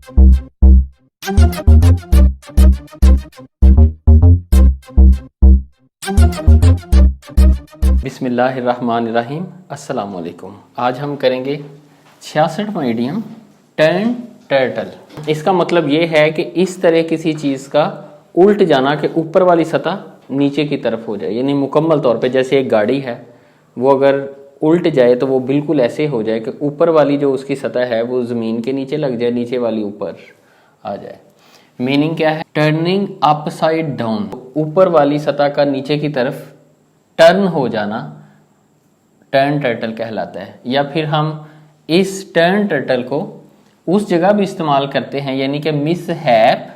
बिस्मिल्लाहिर्रहमानिर्रहीम। अस्सलाम वालेकुम। आज हम करेंगे 66वां इडियम टर्न टर्टल। इसका मतलब ये है कि इस तरह किसी चीज़ का उल्ट जाना कि ऊपर वाली सतह नीचे की तरफ हो जाए, यानी मुकम्मल तौर पे जैसे एक गाड़ी है वो अगर उल्ट जाए तो वो बिल्कुल ऐसे हो जाए कि ऊपर वाली जो उसकी सतह है वो ज़मीन के नीचे लग जाए, नीचे वाली ऊपर आ जाए। मीनिंग क्या है? टर्निंग अपसाइड डाउन, ऊपर वाली सतह का नीचे की तरफ टर्न हो जाना टर्न टर्टल कहलाता है। या फिर हम इस टर्न टर्टल को उस जगह भी इस्तेमाल करते हैं, यानी कि mishap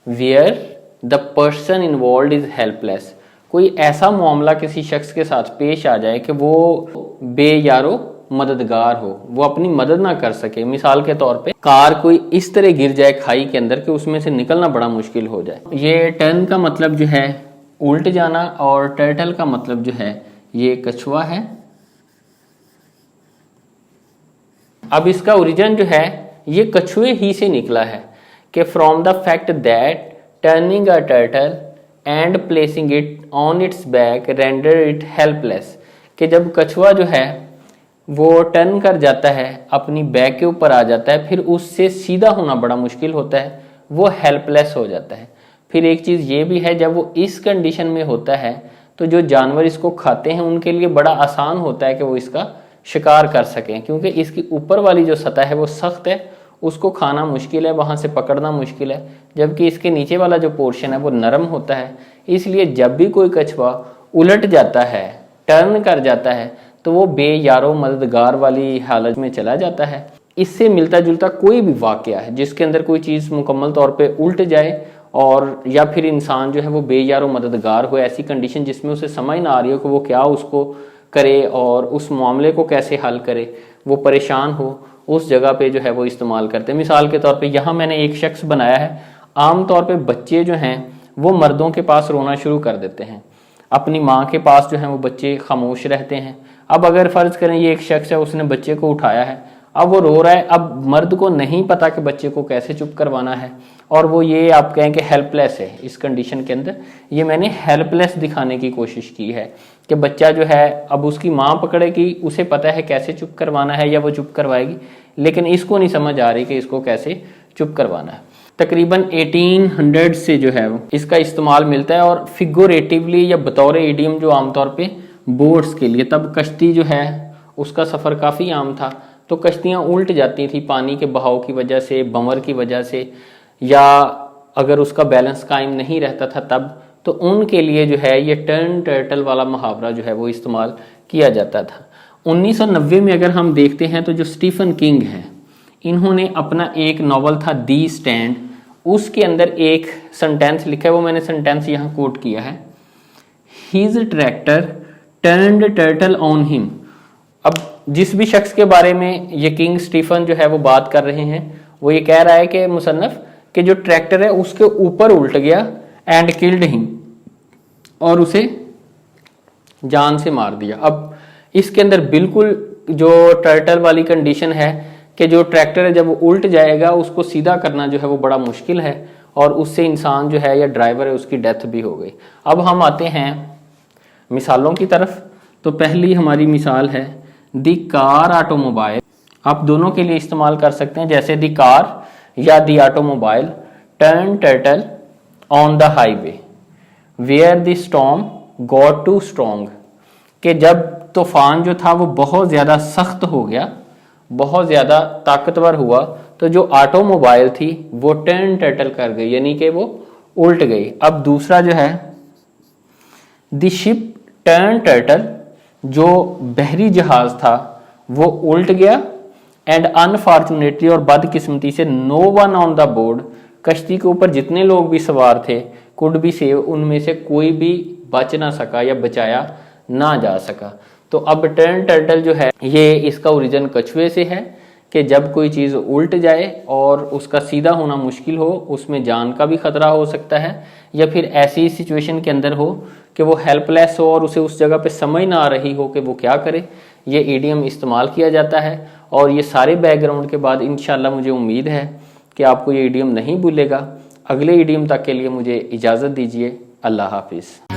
where the person involve is helpless. कोई ऐसा मामला किसी शख्स के साथ पेश आ जाए कि वो बेयारो मददगार हो, वो अपनी मदद ना कर सके। मिसाल के तौर पे कार कोई इस तरह गिर जाए खाई के अंदर कि उसमें से निकलना बड़ा मुश्किल हो जाए। ये टर्न का मतलब जो है उल्ट जाना, और टर्टल का मतलब जो है ये कछुआ है। अब इसका ओरिजिन जो है ये कछुए ही से निकला है कि from the fact that turning a turtle and placing it on it's back render it helpless. कि जब कछुआ जो है वो टर्न कर जाता है, अपनी बैक के ऊपर आ जाता है, फिर उससे सीधा होना बड़ा मुश्किल होता है, वो हेल्पलेस हो जाता है। फिर एक चीज़ ये भी है, जब वो इस कंडीशन में होता है तो जो जानवर इसको खाते हैं उनके लिए बड़ा आसान होता है कि वो इसका शिकार कर सकें, क्योंकि इसकी ऊपर वाली जो सतह है वो सख्त है, उसको खाना मुश्किल है, वहाँ से पकड़ना मुश्किल है। जबकि इसके नीचे वाला जो पोर्शन है वो नरम होता है। इसलिए जब भी कोई कछुआ उलट जाता है, टर्न कर जाता है, तो वो बेयारो मददगार वाली हालत में चला जाता है। इससे मिलता जुलता कोई भी वाकया है जिसके अंदर कोई चीज़ मुकम्मल तौर पे उल्ट जाए, और या फिर इंसान जो है वो बेयारो मददगार हो, ऐसी कंडीशन जिसमें उसे समझ ना आ रही हो कि वो क्या उसको करे और उस मामले को कैसे हल करे, वो परेशान हो, उस जगह पे जो है वो इस्तेमाल करते हैं। मिसाल के तौर पे यहाँ मैंने एक शख्स बनाया है। आम तौर पे बच्चे जो हैं वो मर्दों के पास रोना शुरू कर देते हैं, अपनी माँ के पास जो है वो बच्चे खामोश रहते हैं। अब अगर फ़र्ज़ करें ये एक शख्स है, उसने बच्चे को उठाया है, अब वो रो रहा है। अब मर्द को नहीं पता कि बच्चे को कैसे चुप करवाना है, और वो ये आप कहें कि हेल्पलेस है इस कंडीशन के अंदर। ये मैंने हेल्पलेस दिखाने की कोशिश की है कि बच्चा जो है अब उसकी माँ पकड़ेगी, उसे पता है कैसे चुप करवाना है या वो चुप करवाएगी, लेकिन इसको नहीं समझ आ रही कि इसको कैसे चुप करवाना है। तकरीबन 1800 से जो है वो इसका इस्तेमाल मिलता है, और फिगोरेटिवली या बतौर इडियम जो आमतौर पे बोट्स के लिए, तब कश्ती जो है उसका सफ़र काफ़ी आम था, तो कश्तियाँ उल्ट जाती थी पानी के बहाव की वजह से, बंवर की वजह से, या अगर उसका बैलेंस कायम नहीं रहता था तब, तो उनके लिए जो है ये टर्न टर्टल वाला मुहावरा जो है वो इस्तेमाल किया जाता था। 1990 में अगर हम देखते हैं तो जो स्टीफन किंग है, इन्होंने अपना एक नावल था दी स्टैंड, उसके अंदर एक सेंटेंस लिखा है, वो मैंने सेंटेंस यहाँ कोट किया है। His tractor turned turtle on him. अब जिस भी शख्स के बारे में ये किंग स्टीफन जो है वो बात कर रहे हैं, वो ये कह रहा है कि मुसन्नफ कि जो ट्रैक्टर है उसके ऊपर उल्ट गया एंड किल्ड हिम, और उसे जान से मार दिया। अब इसके अंदर बिल्कुल जो टर्टल वाली कंडीशन है कि जो ट्रैक्टर है जब वो उल्ट जाएगा उसको सीधा करना जो है वो बड़ा मुश्किल है, और उससे इंसान जो है या ड्राइवर है उसकी डेथ भी हो गई। अब हम आते हैं मिसालों की तरफ। तो पहली हमारी मिसाल है दी कार ऑटोमोबाइल। आप दोनों के लिए इस्तेमाल कर सकते हैं, जैसे दी कार या the automobile turn turtle on the highway where the storm got too strong. कि जब तूफान जो था वो बहुत ज़्यादा सख्त हो गया, बहुत ज़्यादा ताकतवर हुआ, तो जो ऑटोमोबाइल थी वो टर्न टर्टल कर गई, यानी कि वो उल्ट गई। अब दूसरा जो है द शिप टर्न टर्टल, जो बहरी जहाज था वो उल्ट गया, एंड अनफॉर्चुनेटली और बदकिस्मती से no one on the board, कश्ती के ऊपर जितने लोग भी सवार थे कुड बी सेव, उनमें से कोई भी बच ना सका या बचाया ना जा सका। तो अब टर्न टर्टल जो है ये इसका ओरिजिन कछुए से है कि जब कोई चीज़ उल्ट जाए और उसका सीधा होना मुश्किल हो, उसमें जान का भी खतरा हो सकता है, या फिर ऐसी सिचुएशन के अंदर हो कि वो हेल्पलेस हो और उसे उस जगह पे समझ ना आ रही हो कि वो क्या करे, ये ईडियम इस्तेमाल किया जाता है। और ये सारे बैकग्राउंड के बाद इंशाल्लाह मुझे उम्मीद है कि आपको ये इडियम नहीं भूलेगा। अगले इडियम तक के लिए मुझे इजाज़त दीजिए। अल्लाह हाफिज़।